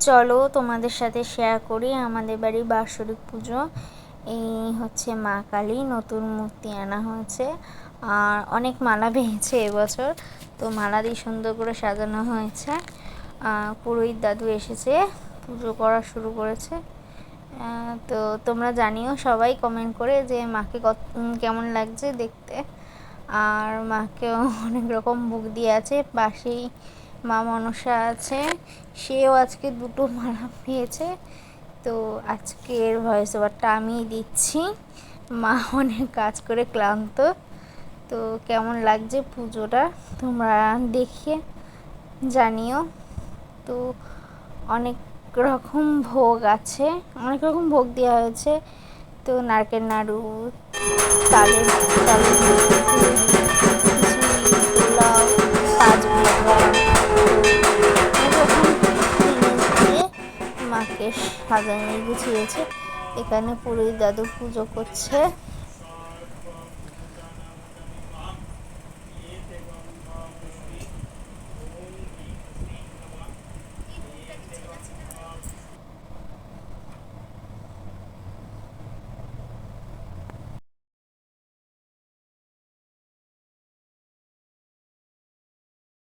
চলো তোমাদের সাথে শেয়ার করি আমাদের বাড়ির বাৎসরিক পুজো। এই হচ্ছে মা কালী, নতুন মূর্তি আনা হয়েছে আর অনেক মালা পেয়েছে এবছর, তো মালা দিয়ে সুন্দর করে সাজানো হয়েছে। পুরোহিত দাদু এসেছে, পুজো করা শুরু করেছে। তো তোমরা জানিও সবাই কমেন্ট করে যে মাকে কেমন লাগছে দেখতে। আর মাকেও অনেক রকম ভোগ দিয়ে আছে, পাশেই মা মনসা আছে, সেও আজকে দুটো মালা পেয়েছে। তো আজকের ভয়েস ওভারটা আমিই দিচ্ছি। মা অনেক কাজ করে ক্লান্ত। তো কেমন লাগছে পুজোটা তোমরা দেখে জানিও। তো অনেক রকম ভোগ আছে, অনেক রকম ভোগ দেওয়া হয়েছে। তো নারকেল নাড়ু, তালের তালের পোলাও, মাকে সাজানো গুছিয়েছে। এখানে পুরোহিত দাদু পুজো করছে।